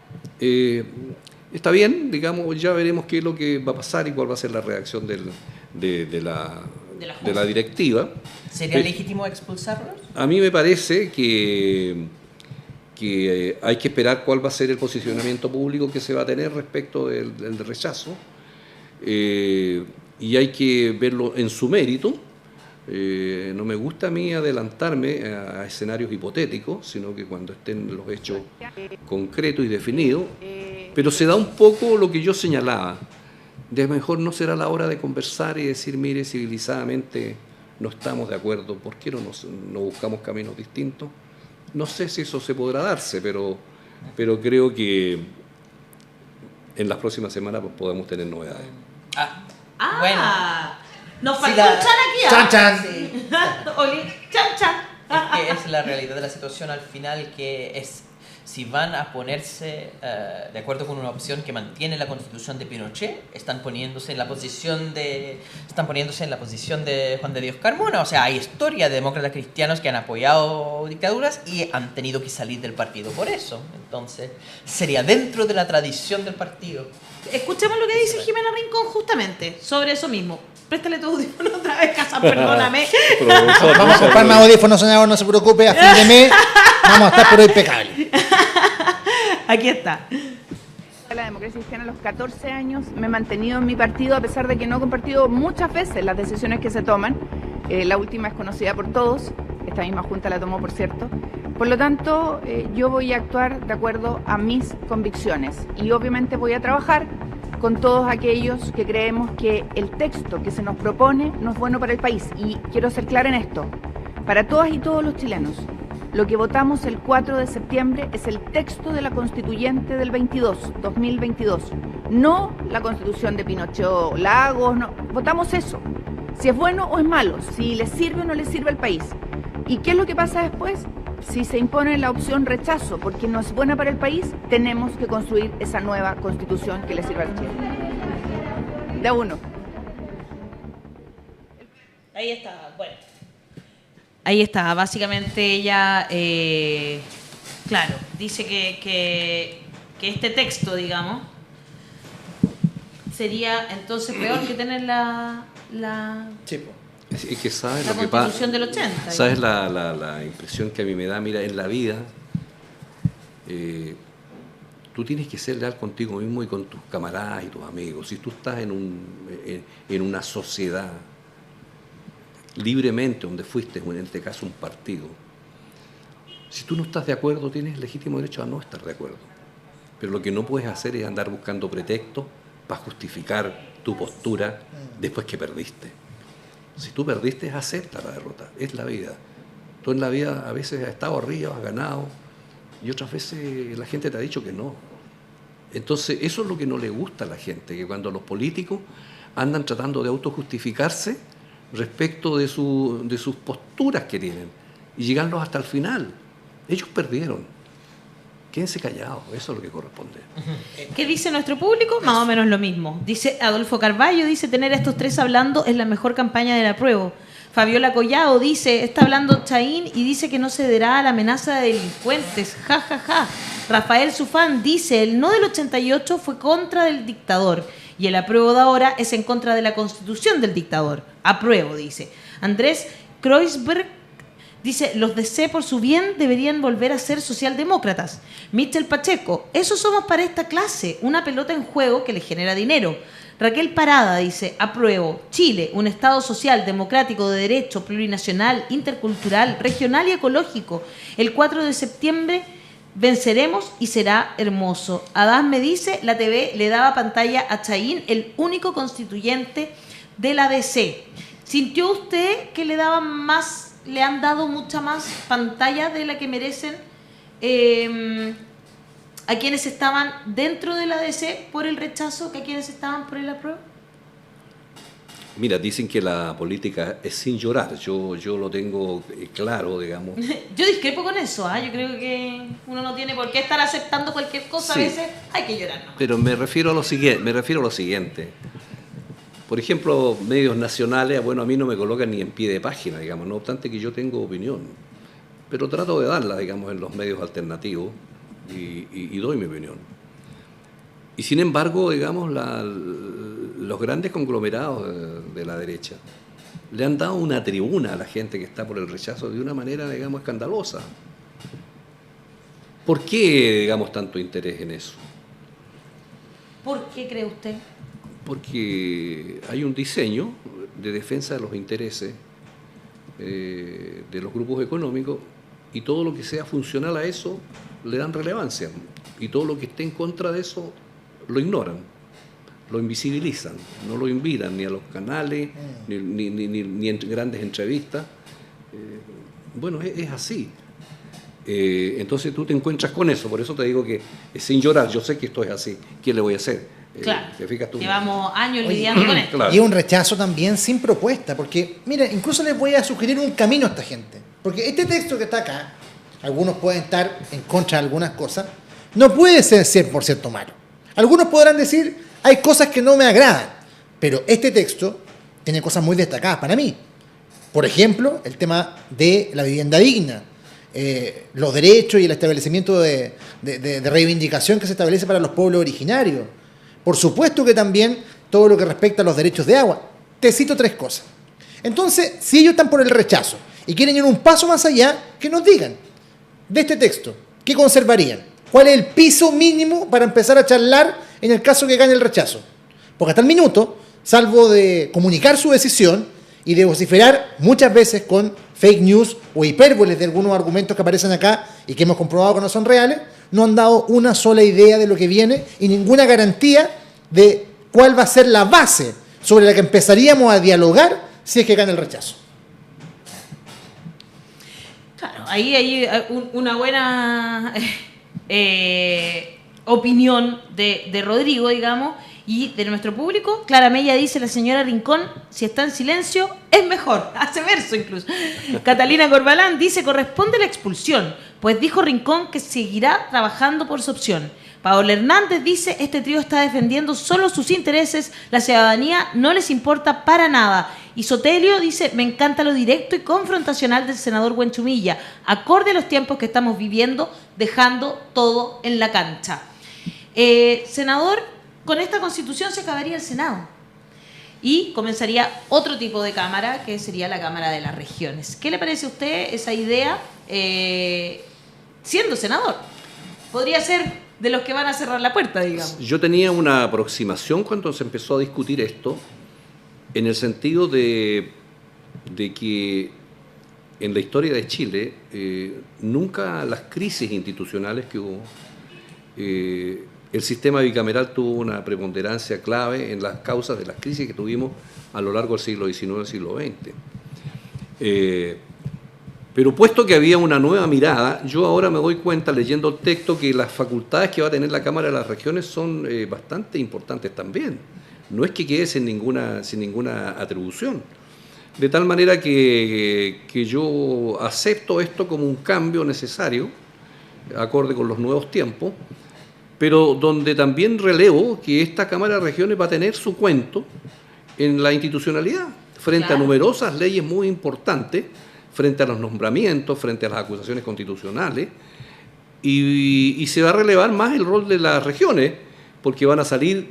Está bien, digamos, ya veremos qué es lo que va a pasar y cuál va a ser la reacción de la directiva. ¿Sería legítimo expulsarlos? A mí me parece que hay que esperar cuál va a ser el posicionamiento público que se va a tener respecto del rechazo y hay que verlo en su mérito. No me gusta a mí adelantarme a escenarios hipotéticos, sino que cuando estén los hechos concretos y definidos, pero se da un poco lo que yo señalaba. De mejor no será la hora de conversar y decir, mire, civilizadamente no estamos de acuerdo, ¿por qué no buscamos caminos distintos? No sé si eso se podrá darse, pero creo que en las próximas semanas podemos tener novedades. Bueno. Nos Sí, faltó un chan aquí. Chan, chan. Sí. Oli, chan, chan. Es que es la realidad de la situación al final, que es si van a ponerse de acuerdo con una opción que mantiene la Constitución de Pinochet, están poniéndose en la posición de Juan de Dios Carmona. O sea, hay historia de demócratas cristianos que han apoyado dictaduras y han tenido que salir del partido por eso. Entonces, sería dentro de la tradición del partido. Escuchemos lo que dice Jimena Rincón justamente sobre eso mismo. Préstale tu audífono otra vez, Casa, perdóname. Vamos a comprar más audífonos, senador, no se preocupe, a fin de mes vamos a estar por impecable. Aquí está. La democracia cristiana a los 14 años me he mantenido en mi partido, a pesar de que no he compartido muchas veces las decisiones que se toman. La última es conocida por todos, esta misma junta la tomó, por cierto. Por lo tanto, yo voy a actuar de acuerdo a mis convicciones y obviamente voy a trabajar con todos aquellos que creemos que el texto que se nos propone no es bueno para el país. Y quiero ser clara en esto, para todas y todos los chilenos, lo que votamos el 4 de septiembre es el texto de la Constituyente del 2022, no la Constitución de Pinochet o Lagos, no. Votamos eso, si es bueno o es malo, si le sirve o no le sirve al país. ¿Y qué es lo que pasa después? Si se impone la opción rechazo porque no es buena para el país, tenemos que construir esa nueva Constitución que le sirva al Chile. De a uno. Ahí está, bueno. Ahí está, básicamente ella, claro, dice que este texto, digamos, sería entonces peor que tener la Sí, po. Es que sabes La lo que pasa. Constitución del 80. ¿Sabes la impresión que a mí me da? Mira, en la vida tú tienes que ser leal contigo mismo y con tus camaradas y tus amigos. Si tú estás en una sociedad libremente, donde fuiste, en este caso un partido, si tú no estás de acuerdo, tienes legítimo derecho a no estar de acuerdo. Pero lo que no puedes hacer es andar buscando pretextos para justificar tu postura después que perdiste. Si tú perdiste, acepta la derrota, es la vida. Tú en la vida a veces has estado arriba, has ganado, y otras veces la gente te ha dicho que no. Entonces, eso es lo que no le gusta a la gente, que cuando los políticos andan tratando de autojustificarse respecto de sus posturas que tienen, y llegarlos hasta el final. Ellos perdieron. Quédense callados, eso es lo que corresponde. ¿Qué dice nuestro público? Más o menos lo mismo. Dice Adolfo Carballo, dice tener a estos tres hablando es la mejor campaña del apruebo. Fabiola Collado dice, está hablando Chaín y dice que no cederá a la amenaza de delincuentes. Ja, ja, ja. Rafael Sufán dice, el no del 88 fue contra del dictador y el apruebo de ahora es en contra de la constitución del dictador. Apruebo, dice. Andrés Kreuzberg dice, los de C por su bien deberían volver a ser socialdemócratas. Michel Pacheco, eso somos para esta clase, una pelota en juego que le genera dinero. Raquel Parada dice, apruebo, Chile, un Estado social, democrático, de derecho, plurinacional, intercultural, regional y ecológico. El 4 de septiembre venceremos y será hermoso. Adán me dice, la TV le daba pantalla a Chaín, el único constituyente de la DC. ¿Sintió usted que le han dado mucha más pantalla de la que merecen a quienes estaban dentro de la DC por el rechazo que a quienes estaban por el apruebo? Mira, dicen que la política es sin llorar. Yo lo tengo claro, digamos. Yo discrepo con eso, ¿eh? Yo creo que uno no tiene por qué estar aceptando cualquier cosa, Sí. a veces hay que llorar, ¿no? Pero me refiero a lo siguiente. Por ejemplo, medios nacionales, bueno, a mí no me colocan ni en pie de página, digamos, no obstante que yo tengo opinión. Pero trato de darla, digamos, en los medios alternativos y doy mi opinión. Y sin embargo, digamos, los grandes conglomerados de la derecha le han dado una tribuna a la gente que está por el rechazo de una manera, digamos, escandalosa. ¿Por qué, digamos, tanto interés en eso? ¿Por qué cree usted? Porque hay un diseño de defensa de los intereses de los grupos económicos, y todo lo que sea funcional a eso le dan relevancia, y todo lo que esté en contra de eso lo ignoran, lo invisibilizan, no lo invitan ni a los canales, ni en grandes entrevistas. Bueno, es así. Entonces tú te encuentras con eso, por eso te digo que sin llorar, yo sé que esto es así, ¿qué le voy a hacer? Claro, ¿te fijas tú? llevamos años lidiando con esto. Claro. Y un rechazo también sin propuesta, porque, mira, incluso les voy a sugerir un camino a esta gente. Porque este texto que está acá, algunos pueden estar en contra de algunas cosas, no puede ser 100% malo. Algunos podrán decir, hay cosas que no me agradan, pero este texto tiene cosas muy destacadas para mí. Por ejemplo, el tema de la vivienda digna, los derechos y el establecimiento de reivindicación que se establece para los pueblos originarios. Por supuesto que también todo lo que respecta a los derechos de agua. Te cito 3 cosas. Entonces, si ellos están por el rechazo y quieren ir un paso más allá, que nos digan de este texto, ¿qué conservarían? ¿Cuál es el piso mínimo para empezar a charlar en el caso que gane el rechazo? Porque hasta el minuto, salvo de comunicar su decisión y de vociferar muchas veces con fake news o hipérboles de algunos argumentos que aparecen acá y que hemos comprobado que no son reales, no han dado una sola idea de lo que viene y ninguna garantía de cuál va a ser la base sobre la que empezaríamos a dialogar si es que gana el rechazo. Claro, ahí hay una buena opinión de Rodrigo, digamos, y de nuestro público. Clara Mella dice, la señora Rincón, si está en silencio, es mejor. Hace verso incluso. Catalina Corbalán dice, corresponde la expulsión, pues dijo Rincón que seguirá trabajando por su opción. Paola Hernández dice, este trío está defendiendo solo sus intereses, la ciudadanía no les importa para nada. Y Sotelio dice, me encanta lo directo y confrontacional del senador Buenchumilla, acorde a los tiempos que estamos viviendo, dejando todo en la cancha. Senador, con esta constitución se acabaría el Senado y comenzaría otro tipo de cámara, que sería la Cámara de las Regiones. ¿Qué le parece a usted esa idea siendo senador? Podría ser de los que van a cerrar la puerta, digamos. Yo tenía una aproximación cuando se empezó a discutir esto, en el sentido de que en la historia de Chile nunca las crisis institucionales que hubo, el sistema bicameral tuvo una preponderancia clave en las causas de las crisis que tuvimos a lo largo del siglo XIX y siglo XX. Pero puesto que había una nueva mirada, yo ahora me doy cuenta, leyendo el texto, que las facultades que va a tener la Cámara de las Regiones son bastante importantes también. No es que quede sin ninguna atribución. De tal manera que yo acepto esto como un cambio necesario, acorde con los nuevos tiempos, pero donde también relevo que esta Cámara de Regiones va a tener su cuento en la institucionalidad, frente a numerosas leyes muy importantes, frente a los nombramientos, frente a las acusaciones constitucionales, y se va a relevar más el rol de las regiones, porque van a salir,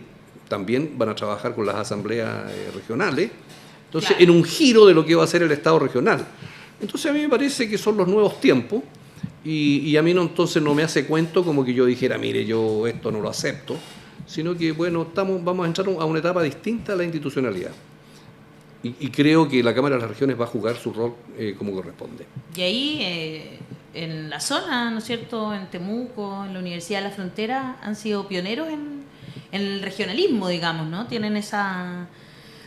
también van a trabajar con las asambleas regionales, entonces en un giro de lo que va a ser el Estado regional. Entonces a mí me parece que son los nuevos tiempos, y a mí entonces no me hace cuento como que yo dijera, mire, yo esto no lo acepto, sino que bueno, vamos a entrar a una etapa distinta a la institucionalidad. Y creo que la Cámara de las Regiones va a jugar su rol como corresponde. Y ahí, en la zona, ¿no es cierto?, en Temuco, en la Universidad de la Frontera, han sido pioneros en el regionalismo, digamos, ¿no? Tienen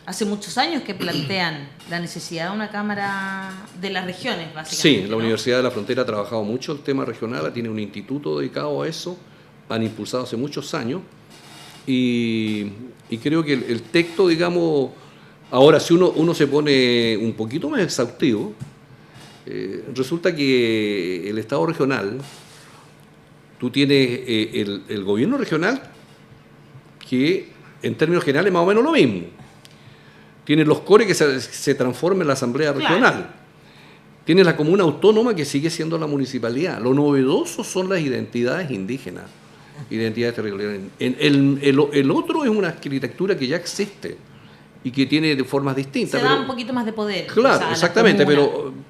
hace muchos años que plantean la necesidad de una Cámara de las Regiones, básicamente. Sí, la Universidad de la Frontera ha trabajado mucho el tema regional, tiene un instituto dedicado a eso, han impulsado hace muchos años, y creo que el texto, digamos, ahora si uno se pone un poquito más exhaustivo, resulta que el Estado regional, tú tienes el gobierno regional, que en términos generales es más o menos lo mismo. Tienes los CORE que se transforman en la Asamblea Regional. Tienes la comuna autónoma que sigue siendo la municipalidad. Lo novedoso son las identidades indígenas, identidades territoriales. El otro es una arquitectura que ya existe y que tiene de formas distintas. Se da un poquito más de poder. Claro, exactamente,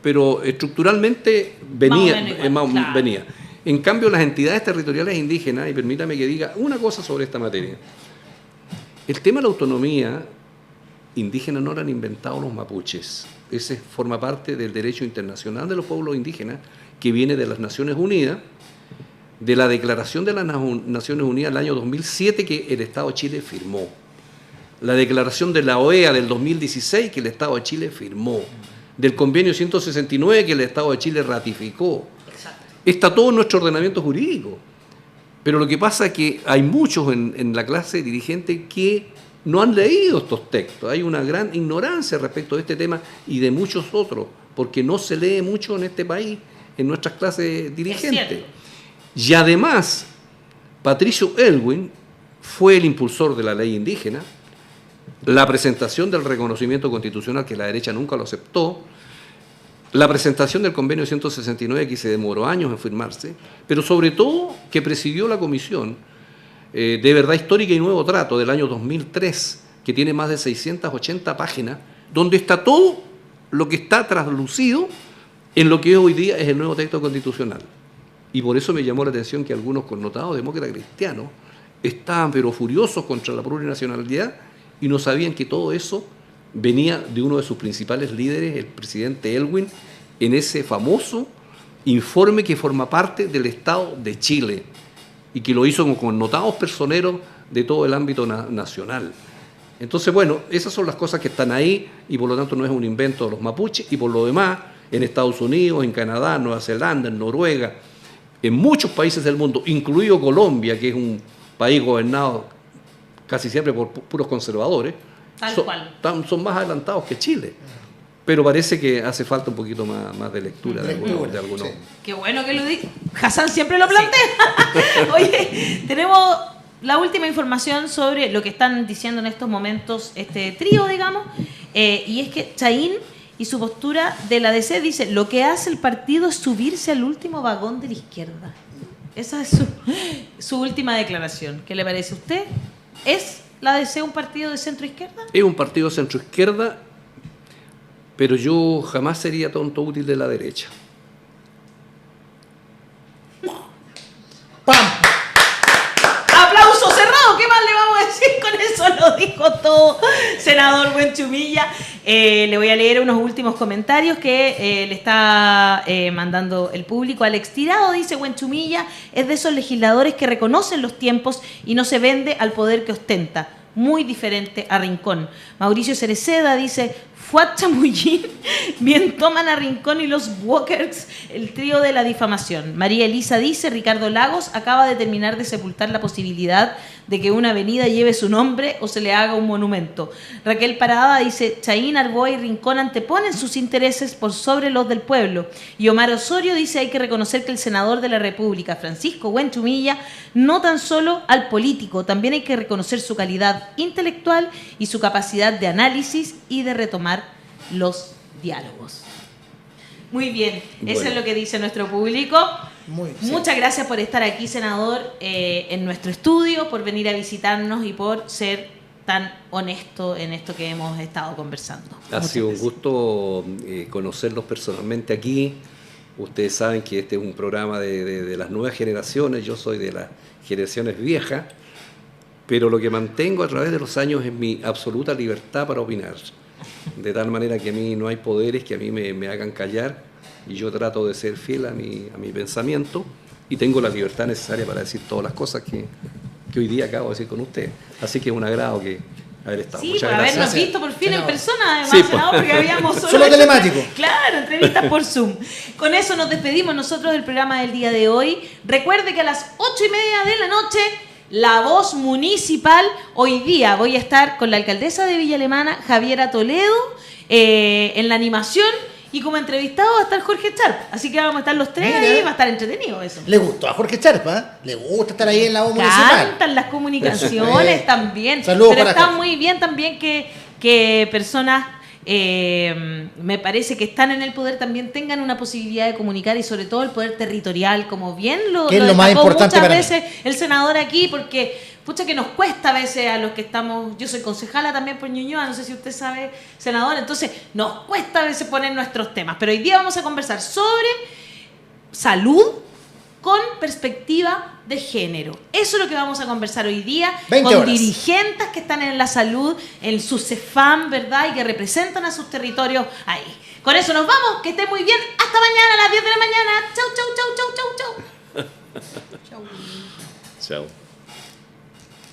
pero estructuralmente venía. En cambio, las entidades territoriales indígenas, y permítame que diga una cosa sobre esta materia, el tema de la autonomía indígena no lo han inventado los mapuches. ese forma parte del derecho internacional de los pueblos indígenas, que viene de las Naciones Unidas, de la Declaración de las Naciones Unidas del año 2007 que el Estado de Chile firmó, la Declaración de la OEA del 2016 que el Estado de Chile firmó, del Convenio 169 que el Estado de Chile ratificó. Exacto. Está todo en nuestro ordenamiento jurídico. Pero lo que pasa es que hay muchos en la clase dirigente que no han leído estos textos. Hay una gran ignorancia respecto de este tema y de muchos otros, porque no se lee mucho en este país, en nuestras clases dirigentes. Y además, Patricio Aylwin fue el impulsor de la ley indígena, la presentación del reconocimiento constitucional, que la derecha nunca lo aceptó, la presentación del convenio 169, que se demoró años en firmarse, pero sobre todo que presidió la comisión de verdad histórica y nuevo trato del año 2003, que tiene más de 680 páginas, donde está todo lo que está traslucido en lo que hoy día es el nuevo texto constitucional. Y por eso me llamó la atención que algunos connotados demócratas cristianos estaban pero furiosos contra la plurinacionalidad y no sabían que todo eso venía de uno de sus principales líderes, el presidente Aylwin, en ese famoso informe que forma parte del Estado de Chile y que lo hizo con connotados personeros de todo el ámbito nacional. Entonces, bueno, esas son las cosas que están ahí y por lo tanto no es un invento de los mapuches, y por lo demás, en Estados Unidos, en Canadá, Nueva Zelanda, en Noruega, en muchos países del mundo, incluido Colombia, que es un país gobernado casi siempre por puros conservadores, son más adelantados que Chile. Pero parece que hace falta un poquito más de lectura de algunos. Sí. Qué bueno que lo dice. Hassan siempre lo plantea. Oye, tenemos la última información sobre lo que están diciendo en estos momentos este trío, digamos, y es que Chahín y su postura de la DC dice: lo que hace el partido es subirse al último vagón de la izquierda. Esa es su última declaración. ¿Qué le parece a usted? ¿Es la DC un partido de centro-izquierda? Es un partido de centro-izquierda, pero yo jamás sería tonto útil de la derecha. ¡Pam! ¡Aplauso cerrado! ¿Qué más le vamos a decir? Con eso lo dijo todo, senador Buenchumilla. Le voy a leer unos últimos comentarios que le está mandando el público. Alex Tirado dice: Buenchumilla es de esos legisladores que reconocen los tiempos y no se vende al poder que ostenta. Muy diferente a Rincón. Mauricio Cereceda dice: Fuat Chamullín, bien toman a Rincón y los Walkers, el trío de la difamación. María Elisa dice: Ricardo Lagos acaba de terminar de sepultar la posibilidad de que una avenida lleve su nombre o se le haga un monumento. Raquel Parada dice: Chahín, Arboe y Rincón anteponen sus intereses por sobre los del pueblo. Y Omar Osorio dice: hay que reconocer que el senador de la República, Francisco Buenchumilla, no tan solo al político, también hay que reconocer su calidad intelectual y su capacidad de análisis y de retomar los diálogos. Muy bien, eso es lo que dice nuestro público. Muchas gracias por estar aquí, senador, en nuestro estudio, por venir a visitarnos y por ser tan honesto en esto que hemos estado conversando. Ha sido un gusto conocerlos personalmente aquí. Ustedes saben que este es un programa de las nuevas generaciones, yo soy de las generaciones viejas, pero lo que mantengo a través de los años es mi absoluta libertad para opinar. De tal manera que a mí no hay poderes que a mí me hagan callar y yo trato de ser fiel a mi pensamiento y tengo la libertad necesaria para decir todas las cosas que hoy día acabo de decir con usted. Así que es un agrado haber estado. Sí, Muchas por gracias. habernos visto por fin en persona, además, Sí, senador, porque habíamos solo telemático. Claro, entrevistas por Zoom. Con eso nos despedimos nosotros del programa del día de hoy. Recuerde que a las 8:30 de la noche, La Voz Municipal. Hoy día voy a estar con la alcaldesa de Villa Alemana, Javiera Toledo, en la animación, y como entrevistado va a estar Jorge Charp. Así que vamos a estar los tres ahí, va a estar entretenido eso. Le gustó a Jorge Charp, ¿eh? Le gusta estar ahí en La Voz Municipal. Cantan las comunicaciones también. Saludos pero para está Jorge. muy bien también que personas, me parece que están en el poder, también tengan una posibilidad de comunicar, y sobre todo el poder territorial, como bien lo Que es lo más destacó importante muchas para mí. veces el senador aquí, porque pucha que nos cuesta a veces a los que estamos, yo soy concejala también por Ñuñoa, no sé si usted sabe, senador, entonces nos cuesta a veces poner nuestros temas, pero hoy día vamos a conversar sobre salud con perspectiva de género. Eso es lo que vamos a conversar hoy día 20 con horas. dirigentes que están en la salud, en su CEFAM, ¿verdad? Y que representan a sus territorios ahí. Con eso nos vamos, que estén muy bien. Hasta mañana a las 10 de la mañana. Chau, chau, chau, chau, chau, chau. Chao.